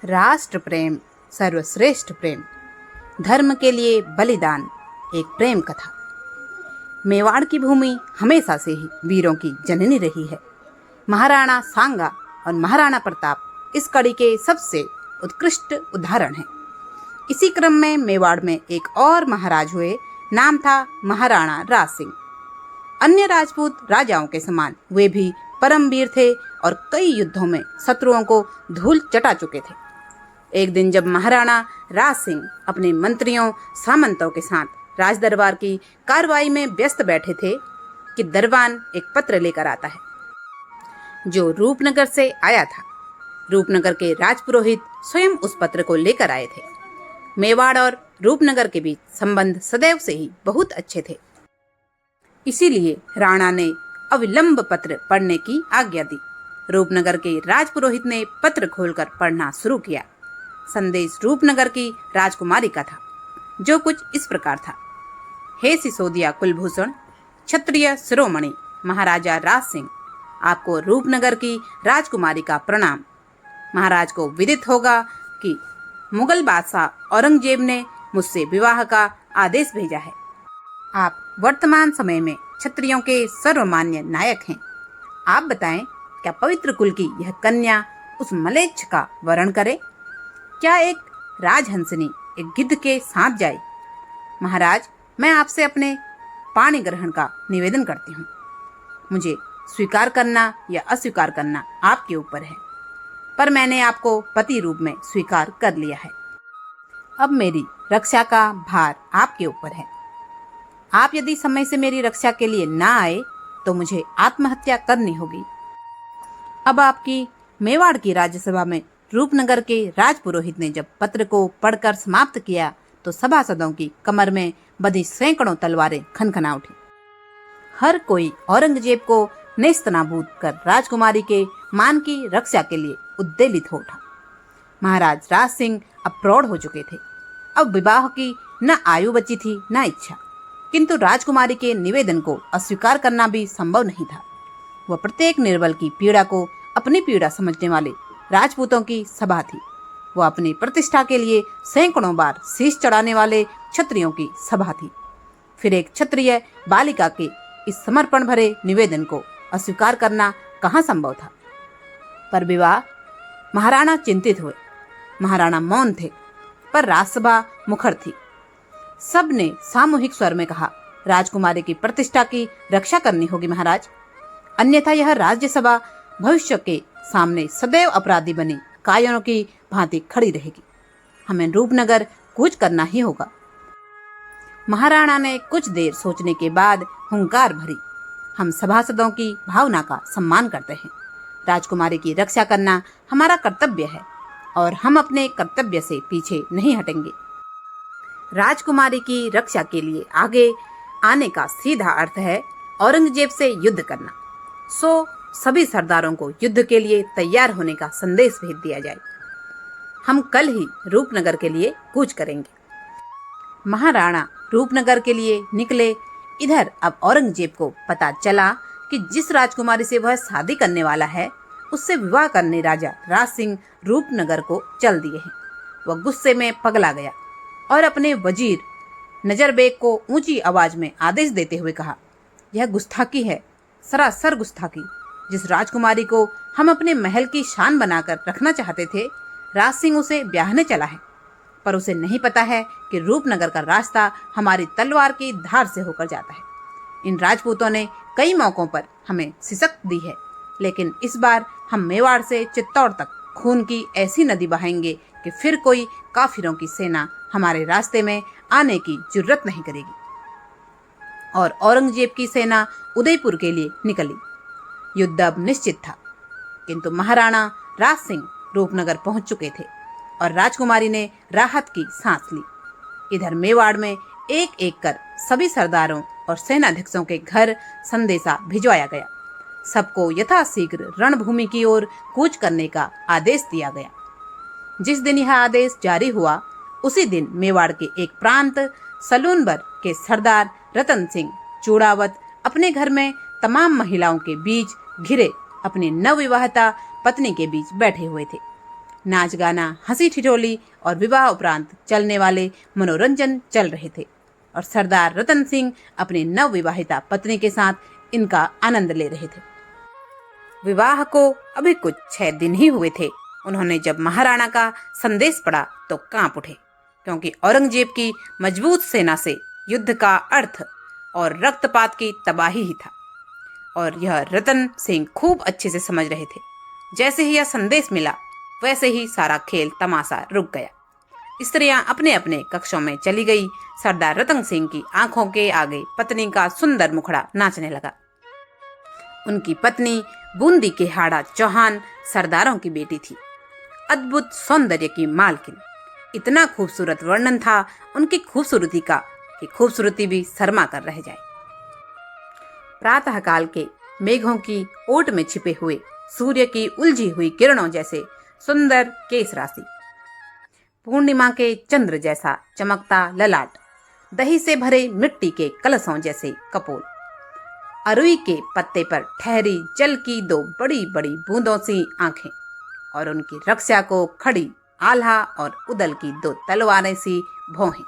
राष्ट्र प्रेम सर्वश्रेष्ठ प्रेम, धर्म के लिए बलिदान, एक प्रेम कथा। मेवाड़ की भूमि हमेशा से ही वीरों की जननी रही है। महाराणा सांगा और महाराणा प्रताप इस कड़ी के सबसे उत्कृष्ट उदाहरण हैं। इसी क्रम में मेवाड़ में एक और महाराज हुए, नाम था महाराणा राज सिंह। अन्य राजपूत राजाओं के समान वे भी परमवीर थे और कई युद्धों में शत्रुओं को धूल चटा चुके थे। एक दिन जब महाराणा राज सिंह अपने मंत्रियों सामंतों के साथ राज दरबार की कार्रवाई में व्यस्त बैठे थे कि दरबान एक पत्र लेकर आता है जो रूपनगर से आया था। रूपनगर के राजपुरोहित स्वयं उस पत्र को लेकर आए थे। मेवाड़ और रूपनगर के बीच संबंध सदैव से ही बहुत अच्छे थे। इसीलिए राणा ने अविलंब पत्र पढ़ने की आज्ञा दी। रूपनगर के राजपुरोहित ने पत्र खोलकर पढ़ना शुरू किया। संदेश रूपनगर की राजकुमारी का था, जो कुछ इस प्रकार था। हे सिसोदिया कुलभूषण, क्षत्रिय शिरोमणि महाराजा राज सिंह, आपको रूपनगर की राजकुमारी का प्रणाम। महाराज को विदित होगा कि मुगल बादशाह औरंगजेब ने मुझसे विवाह का आदेश भेजा है। आप वर्तमान समय में क्षत्रियों के सर्वमान्य नायक हैं। आप बताएं, क्या पवित्र कुल की यह कन्या उस मलेच्छ का वरण करे? क्या एक राजहंसनी एक गिद्ध के साथ जाए? महाराज, मैं आपसे अपने पाणी ग्रहण का निवेदन करती हूँ। मुझे स्वीकार करना या अस्वीकार करना आपके ऊपर है, पर मैंने आपको पति रूप में स्वीकार कर लिया है। अब मेरी रक्षा का भार आपके ऊपर है। आप यदि समय से मेरी रक्षा के लिए ना आए तो मुझे आत्महत्या करनी होगी। अब आपकी मेवाड़ की राज्यसभा में रूपनगर के राजपुरोहित ने जब पत्र को पढ़कर समाप्त किया तो सभासदों की कमर में बंधी सैकड़ों तलवारें खनखना उठी। हर कोई औरंगजेब को नेस्तनाबूद कर राजकुमारी के मान की रक्षा के लिए उद्वेलित हो उठा। महाराज राज सिंह अब प्रौढ़ हो चुके थे। अब विवाह की न आयु बची थी न इच्छा, किंतु राजकुमारी के निवेदन को अस्वीकार करना भी संभव नहीं था। वह प्रत्येक निर्बल की पीड़ा को अपनी पीड़ा समझने वाले राजपूतों की सभा थी। वह अपनी प्रतिष्ठा के लिए सैकड़ों बार शीश चढ़ाने वाले क्षत्रियों की सभा थी। फिर एक क्षत्रिय बालिका के इस समर्पण भरे निवेदन को अस्वीकार करना कहाँ संभव था? पर विवाह, महाराणा चिंतित हुए। महाराणा मौन थे, पर राजसभा मुखर थी। सब ने सामूहिक स्वर में कहा, राजकुमारी की प्रतिष्ठा की रक्षा करनी होगी महाराज, अन्यथा यह राज्यसभा भविष्य के सामने सदैव अपराधी बनी कायरों की भांति खड़ी रहेगी। हमें रूपनगर कूच करना ही होगा। महाराणा ने कुछ देर सोचने के बाद हुंकार भरी, हम सभासदों की भावना का सम्मान करते हैं। राजकुमारी की रक्षा करना हमारा कर्तव्य है और हम अपने कर्तव्य से पीछे नहीं हटेंगे। राजकुमारी की रक्षा के लिए आगे आने का सीधा अर्थ है औरंगजेब से युद्ध करना। सो सभी सरदारों को युद्ध के लिए तैयार होने का संदेश भेज दिया जाए। हम कल ही रूपनगर के लिए कूच करेंगे। महाराणा रूपनगर के लिए निकले। इधर अब औरंगजेब को पता चला कि जिस राजकुमारी से वह शादी करने वाला है, उससे विवाह करने राजा राज सिंह रूपनगर को चल दिए हैं। वह गुस्से में पगला गया और अपने वजीर नजरबेग को ऊंची आवाज में आदेश देते हुए कहा, यह गुस्ताखी है, सरासर गुस्ताखी। जिस राजकुमारी को हम अपने महल की शान बनाकर रखना चाहते थे, राज सिंह उसे ब्याहने चला है, पर उसे नहीं पता है कि रूपनगर का रास्ता हमारी तलवार की धार से होकर जाता है। इन राजपूतों ने कई मौकों पर हमें शिकस्त दी है, लेकिन इस बार हम मेवाड़ से चित्तौड़ तक खून की ऐसी नदी बहाएंगे कि फिर कोई काफिरों की सेना हमारे रास्ते में आने की जुर्रत नहीं करेगी। और औरंगजेब की सेना उदयपुर के लिए निकली। युद्ध अब निश्चित था, किंतु महाराणा राज सिंह रूपनगर पहुंच चुके थे और राजकुमारी ने राहत की सांस ली। इधर मेवाड़ में एक एक कर सभी सरदारों और सेनाध्यक्षों के घर संदेशा भिजवाया गया। सबको यथाशीघ्र रणभूमि की ओर कूच करने का आदेश दिया गया। जिस दिन यह आदेश जारी हुआ, उसी दिन मेवाड़ के एक प्रांत सलूनबर के सरदार रतन सिंह चूड़ावत अपने घर में तमाम महिलाओं के बीच घिरे अपनी नवविवाहिता पत्नी के बीच बैठे हुए थे। नाच गाना, हंसी ठिठोली और विवाह उपरांत चलने वाले मनोरंजन चल रहे थे और सरदार रतन सिंह अपनी नवविवाहिता पत्नी के साथ इनका आनंद ले रहे थे। विवाह को अभी कुछ 6 दिन ही हुए थे। उन्होंने जब महाराणा का संदेश पढ़ा तो कांप उठे, क्योंकि औरंगजेब की मजबूत सेना से युद्ध का अर्थ और रक्तपात की तबाही ही था। और यह रतन सिंह खूब अच्छे से समझ रहे थे। जैसे ही यह संदेश मिला वैसे ही सारा खेल तमाशा रुक गया। स्त्रियां अपने अपने कक्षों में चली गई। सरदार रतन सिंह की आंखों के आगे पत्नी का सुंदर मुखड़ा नाचने लगा। उनकी पत्नी बूंदी के हाड़ा चौहान सरदारों की बेटी थी, अद्भुत सौंदर्य की मालकिन। इतना खूबसूरत वर्णन था उनकी खूबसूरती का कि खूबसूरती भी शर्मा कर रह जाए। प्रातःकाल के मेघों की ओट में छिपे हुए सूर्य की उलझी हुई किरणों जैसे सुंदर केश राशि, पूर्णिमा के चंद्र जैसा चमकता ललाट, दही से भरे मिट्टी के कलशों जैसे कपोल, अरुई के पत्ते पर ठहरी जल की 2 बड़ी बड़ी बूंदों सी आंखें और उनकी रक्षा को खड़ी आल्हा और उदल की 2 तलवारें सी भौहें,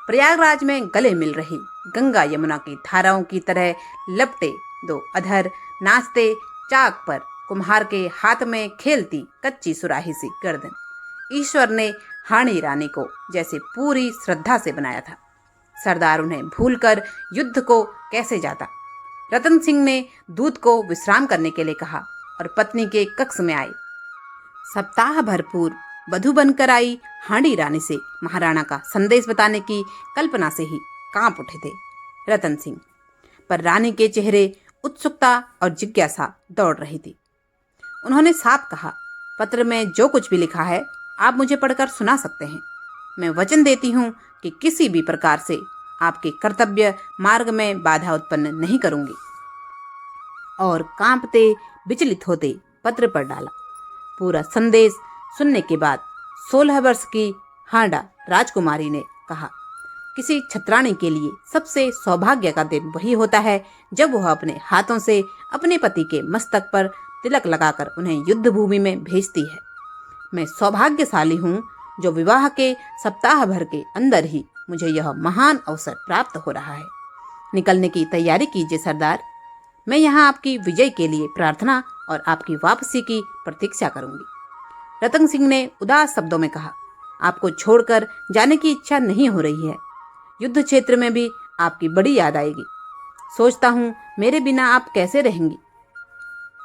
प्रयागराज में गले मिल रही गंगा यमुना की धाराओं की तरह लपटे 2 अधर, नाचते चाक पर कुम्हार के हाथ में खेलती कच्ची सुराही सी गर्दन। ईश्वर ने हाणी रानी को जैसे पूरी श्रद्धा से बनाया था। सरदार उन्हें भूलकर युद्ध को कैसे जाता। रतन सिंह ने दूत को विश्राम करने के लिए कहा और पत्नी के कक्ष में आए। सप्ताह भरपूर वधु बनकर आई हांडी रानी से महाराणा का संदेश बताने की कल्पना से ही कांप उठे थे रतन सिंह। पर रानी के चेहरे उत्सुकता और जिज्ञासा दौड़ रही थी। उन्होंने साफ कहा, पत्र में जो कुछ भी लिखा है आप मुझे पढ़कर सुना सकते हैं। मैं वचन देती हूँ कि किसी भी प्रकार से आपके कर्तव्य मार्ग में बाधा उत्पन्न नहीं करूंगी। और कांपते विचलित होते पत्र पर डाला। पूरा संदेश सुनने के बाद 16 वर्ष की हांडा राजकुमारी ने कहा, किसी छत्राणी के लिए सबसे सौभाग्य का दिन वही होता है जब वह अपने हाथों से अपने पति के मस्तक पर तिलक लगाकर उन्हें युद्ध भूमि में भेजती है। मैं सौभाग्यशाली हूँ जो विवाह के सप्ताह भर के अंदर ही मुझे यह महान अवसर प्राप्त हो रहा है। निकलने की तैयारी कीजिए सरदार। मैं यहाँ आपकी विजय के लिए प्रार्थना और आपकी वापसी की प्रतीक्षा करूंगी। रतन सिंह ने उदास शब्दों में कहा, आपको छोड़कर जाने की इच्छा नहीं हो रही है। युद्ध क्षेत्र में भी आपकी बड़ी याद आएगी। सोचता हूँ मेरे बिना आप कैसे रहेंगी।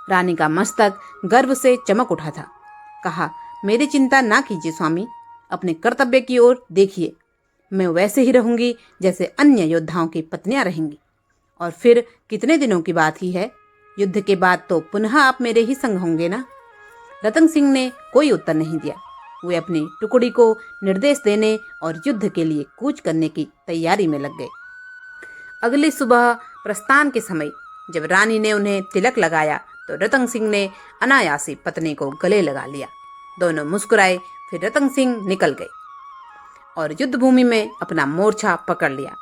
रानी का मस्तक गर्व से चमक उठा था। कहा, मेरी चिंता ना कीजिए स्वामी, अपने कर्तव्य की ओर देखिए। मैं वैसे ही रहूंगी जैसे अन्य योद्धाओं की पत्नियां रहेंगी। और फिर कितने दिनों की बात ही है, युद्ध के बाद तो पुनः आप मेरे ही संग होंगे ना। रतन सिंह ने कोई उत्तर नहीं दिया। वे अपनी टुकड़ी को निर्देश देने और युद्ध के लिए कूच करने की तैयारी में लग गए। अगली सुबह प्रस्थान के समय जब रानी ने उन्हें तिलक लगाया तो रतन सिंह ने अनायासी पत्नी को गले लगा लिया। दोनों मुस्कुराए। फिर रतन सिंह निकल गए और युद्ध भूमि में अपना मोर्चा पकड़ लिया।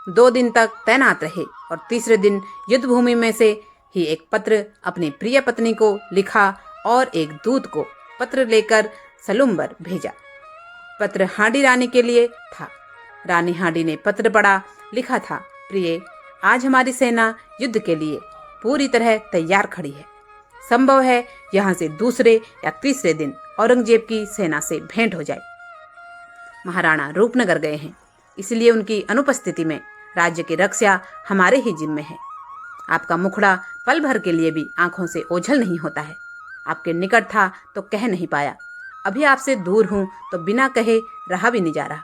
2 दिन तक तैनात रहे और तीसरे दिन युद्ध भूमि में से ही एक पत्र अपनी प्रिय पत्नी को लिखा और एक दूत को पत्र लेकर सलुम्बर भेजा। पत्र हांडी रानी के लिए था। रानी हांडी ने पत्र पढ़ा। लिखा था, प्रिय, आज हमारी सेना युद्ध के लिए पूरी तरह तैयार खड़ी है। संभव है यहाँ से दूसरे या तीसरे दिन औरंगजेब की सेना से भेंट हो जाए। महाराणा रूपनगर गए हैं, इसलिए उनकी अनुपस्थिति में राज्य की रक्षा हमारे ही जिम्मे है। आपका मुखड़ा पल भर के लिए भी आंखों से ओझल नहीं होता है। आपके निकट था तो कह नहीं पाया, अभी आपसे दूर हूँ तो बिना कहे रहा भी नहीं जा रहा।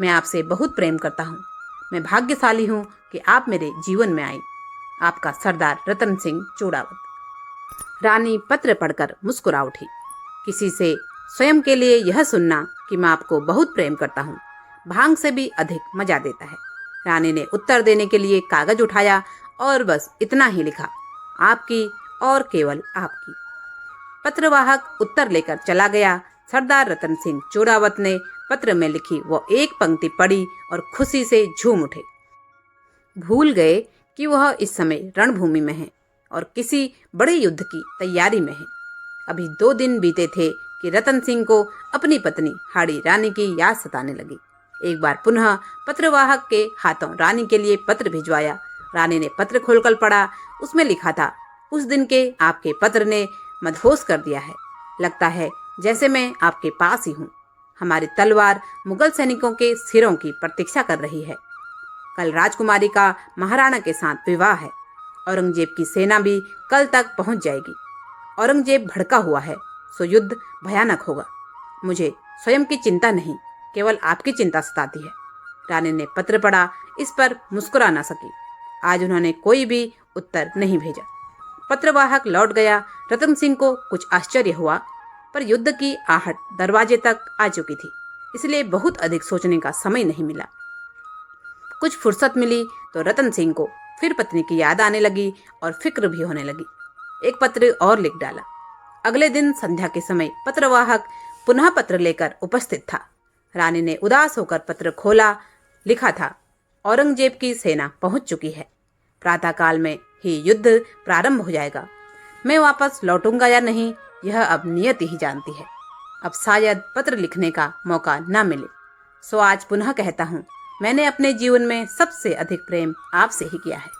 मैं आपसे बहुत प्रेम करता हूँ। मैं भाग्यशाली हूँ कि आप मेरे जीवन में आई। आपका सरदार रतन सिंह चूड़ावत। रानी पत्र पढ़कर मुस्कुरा उठी। किसी से स्वयं के लिए यह सुनना कि मैं आपको बहुत प्रेम करता हूँ भांग से भी अधिक मजा देता है। रानी ने उत्तर देने के लिए कागज उठाया और बस इतना ही लिखा, आपकी और केवल आपकी। पत्रवाहक उत्तर लेकर चला गया। सरदार रतन सिंह चूड़ावत ने पत्र में लिखी वो एक पंक्ति पढ़ी और खुशी से झूम उठे। भूल गए कि वह इस समय रणभूमि में है और किसी बड़े युद्ध की तैयारी में है। अभी 2 दिन बीते थे कि रतन सिंह को अपनी पत्नी हाड़ी रानी की याद सताने लगी। एक बार पुनः पत्रवाहक के हाथों रानी के लिए पत्र भिजवाया। रानी ने पत्र खोलकर पढ़ा। उसमें लिखा था, उस दिन के आपके पत्र ने मदहोश कर दिया है। लगता है जैसे मैं आपके पास ही हूँ। हमारी तलवार मुगल सैनिकों के सिरों की प्रतीक्षा कर रही है। कल राजकुमारी का महाराणा के साथ विवाह है। औरंगजेब की सेना भी कल तक पहुंच जाएगी। औरंगजेब भड़का हुआ है, सो युद्ध भयानक होगा। मुझे स्वयं की चिंता नहीं, केवल आपकी चिंता सताती है। रानी ने पत्र पढ़ा, इस पर मुस्कुरा न सकी। आज उन्होंने कोई भी उत्तर नहीं भेजा। पत्रवाहक लौट गया। रतन सिंह को कुछ आश्चर्य हुआ, पर युद्ध की आहट दरवाजे तक आ चुकी थी, इसलिए बहुत अधिक सोचने का समय नहीं मिला। कुछ फुर्सत मिली तो रतन सिंह को फिर पत्नी की याद आने लगी और फिक्र भी होने लगी। एक पत्र और लिख डाला। अगले दिन संध्या के समय पत्रवाहक पुनः पत्र लेकर उपस्थित था। रानी ने उदास होकर पत्र खोला। लिखा था, औरंगजेब की सेना पहुंच चुकी है। प्रातःकाल में ही युद्ध प्रारंभ हो जाएगा। मैं वापस लौटूंगा या नहीं, यह अब नियति ही जानती है। अब शायद पत्र लिखने का मौका न मिले, सो आज पुनः कहता हूँ, मैंने अपने जीवन में सबसे अधिक प्रेम आपसे ही किया है।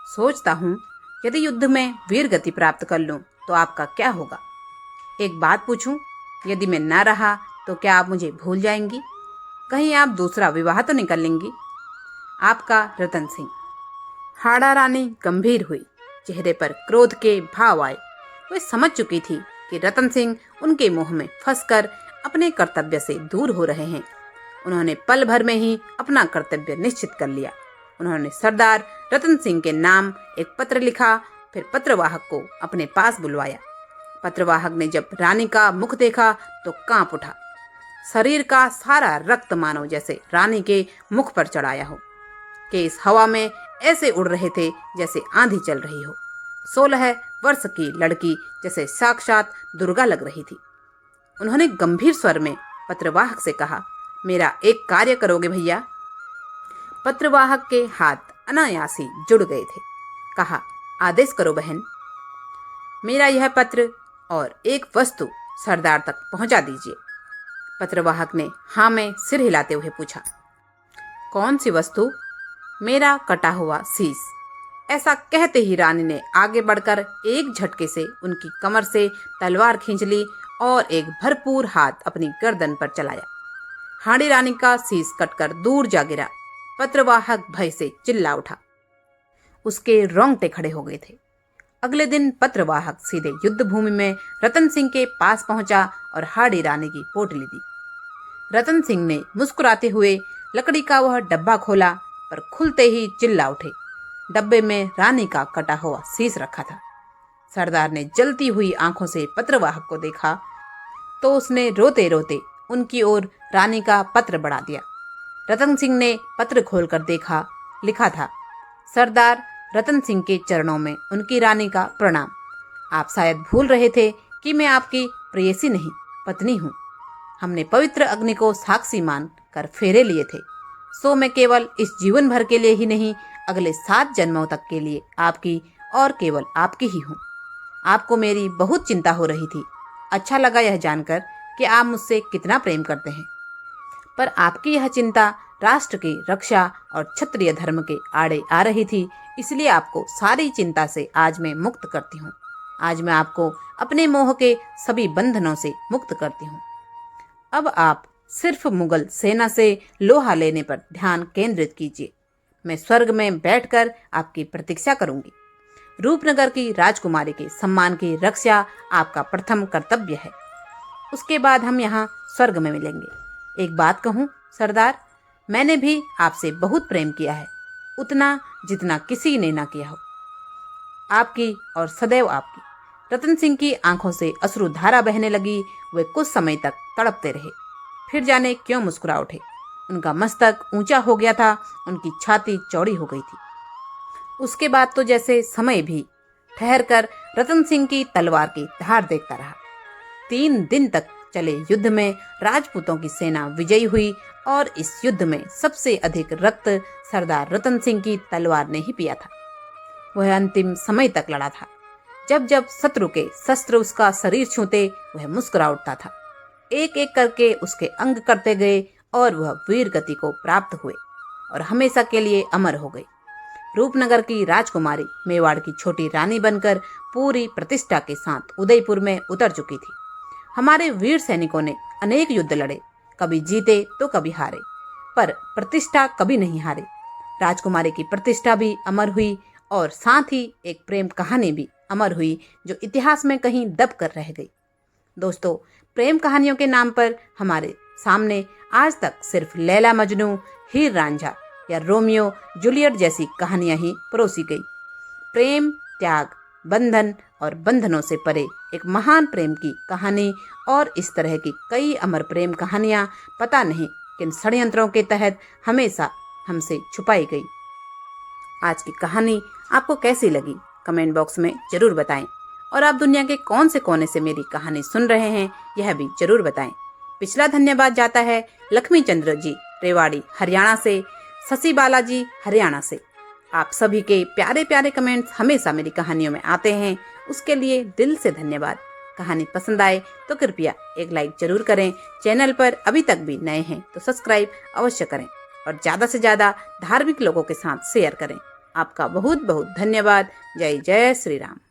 सोचता हूँ यदि युद्ध में वीर गति प्राप्त कर लूं तो आपका क्या होगा। एक बात पूछूं, यदि मैं न रहा तो क्या आप मुझे भूल जाएंगी? कहीं आप दूसरा विवाह तो नहीं कर लेंगी? आपका रतन सिंह। हाड़ा रानी गंभीर हुई। चेहरे पर क्रोध के भाव आए। वे समझ चुकी थी कि रतन सिंह उनके मुंह में फंसकर अपने कर्तव्य से दूर हो रहे हैं। उन्होंने पल भर में ही अपना कर्तव्य निश्चित कर लिया। उन्होंने सरदार रतन सिंह के नाम एक पत्र लिखा, फिर पत्रवाहक को अपने पास बुलवाया। पत्रवाहक ने जब रानी का मुख देखा तो कांप उठा। शरीर का सारा रक्त मानो जैसे रानी के मुख पर चढ़ाया हो। केस हवा में ऐसे उड़ रहे थे जैसे आंधी चल रही हो। 16 वर्ष की लड़की जैसे साक्षात दुर्गा लग रही थी। उन्होंने गंभीर स्वर में पत्रवाहक से कहा, मेरा एक कार्य करोगे भैया? पत्रवाहक के हाथ अनायास ही जुड़ गए थे। कहा, आदेश करो बहन। मेरा यह पत्र और एक वस्तु सरदार तक पहुंचा दीजिए। पत्रवाहक ने हाँ में सिर हिलाते हुए पूछा। कौन सी वस्तु? मेरा कटा हुआ शीश। ऐसा कहते ही रानी ने आगे बढ़कर एक झटके से उनकी कमर से तलवार खींच ली और एक भरपूर हाथ अपनी गर्दन पर चलाया। हाड़ी रानी का शीश कटकर दूर जा गिरा। पत्रवाहक भय से चिल्ला उठा। उसके रोंगटे खड़े हो गए थे। अगले दिन पत्रवाहक सीधे युद्ध भूमि में रतन सिंह के पास पहुंचा और हाड़ी रानी की पोटली दी। रतन सिंह ने मुस्कुराते हुए लकड़ी का वह डब्बा खोला, पर खुलते ही चिल्ला उठे। डब्बे में रानी का कटा हुआ शीश रखा था। सरदार ने जलती हुई आंखों से पत्रवाहक को देखा तो उसने रोते रोते उनकी ओर रानी का पत्र बढ़ा दिया। रतन सिंह ने पत्र खोलकर देखा। लिखा था, सरदार रतन सिंह के चरणों में उनकी रानी का प्रणाम। आप शायद भूल रहे थे कि मैं आपकी प्रेयसी नहीं, पत्नी हूँ। हमने पवित्र अग्नि को साक्षी मान कर फेरे लिए थे, सो मैं केवल इस जीवन भर के लिए ही नहीं, अगले 7 जन्मों तक के लिए आपकी और केवल आपकी ही हूँ। आपको मेरी बहुत चिंता हो रही थी। अच्छा लगा यह जानकर कि आप मुझसे कितना प्रेम करते हैं, पर आपकी यह चिंता राष्ट्र की रक्षा और क्षत्रिय धर्म के आड़े आ रही थी, इसलिए आपको सारी चिंता से आज मैं मुक्त करती हूँ। आज मैं आपको अपने मोह के सभी बंधनों से मुक्त करती हूँ। अब आप सिर्फ मुगल सेना से लोहा लेने पर ध्यान केंद्रित कीजिए। मैं स्वर्ग में बैठकर आपकी प्रतीक्षा करूंगी। रूपनगर की राजकुमारी के सम्मान की रक्षा आपका प्रथम कर्तव्य है। उसके बाद हम यहाँ स्वर्ग में मिलेंगे। एक बात कहूँ सरदार, मैंने भी आपसे बहुत प्रेम किया है, उतना जितना किसी ने ना किया हो। आपकी और सदैव आपकी। रतन सिंह की आंखों से अश्रुधारा बहने लगी। वे कुछ समय तक तड़पते रहे, फिर जाने क्यों मुस्कुरा उठे। उनका मस्तक ऊंचा हो गया था, उनकी छाती चौड़ी हो गई थी। उसके बाद तो जैसे समय भी ठहर कर रतन सिंह की तलवार की धार देखता रहा। 3 दिन तक चले युद्ध में राजपूतों की सेना विजयी हुई और इस युद्ध में सबसे अधिक रक्त सरदार रतन सिंह की तलवार ने ही पिया था। वह अंतिम समय तक लड़ा था। जब जब शत्रु के शस्त्र उसका शरीर छूते वह मुस्कुरा उठता था। एक एक करके उसके अंग करते गए और वह वीर गति को प्राप्त हुए और हमेशा के लिए अमर हो गई। रूपनगर की राजकुमारी मेवाड़ की छोटी रानी बनकर पूरी प्रतिष्ठा के साथ उदयपुर में उतर चुकी थी। हमारे वीर सैनिकों ने अनेक युद्ध लड़े, कभी जीते तो कभी हारे, पर प्रतिष्ठा कभी नहीं हारे। राजकुमारी की प्रतिष्ठा भी अमर हुई और साथ ही एक प्रेम कहानी भी अमर हुई जो इतिहास में कहीं दब कर रह गई। दोस्तों, प्रेम कहानियों के नाम पर हमारे सामने आज तक सिर्फ लैला मजनू, हीर रांझा या रोमियो जूलियट जैसी कहानियां ही परोसी गई। प्रेम, त्याग, बंधन और बंधनों से परे एक महान प्रेम की कहानी और इस तरह की कई अमर प्रेम कहानियां पता नहीं किन षड्यंत्रों के तहत हमेशा हमसे छुपाई गई। आज की कहानी आपको कैसी लगी कमेंट बॉक्स में जरूर बताएं और आप दुनिया के कौन से कोने से मेरी कहानी सुन रहे हैं यह भी जरूर बताएं। पिछला धन्यवाद जाता है लक्ष्मी चंद्र जी रेवाड़ी हरियाणा से, शशि बालाजी हरियाणा से। आप सभी के प्यारे प्यारे कमेंट्स हमेशा मेरी कहानियों में आते हैं, उसके लिए दिल से धन्यवाद। कहानी पसंद आए तो कृपया एक लाइक जरूर करें। चैनल पर अभी तक भी नए हैं तो सब्सक्राइब अवश्य करें और ज़्यादा से ज़्यादा धार्मिक लोगों के साथ शेयर करें। आपका बहुत बहुत धन्यवाद। जय जय श्री राम।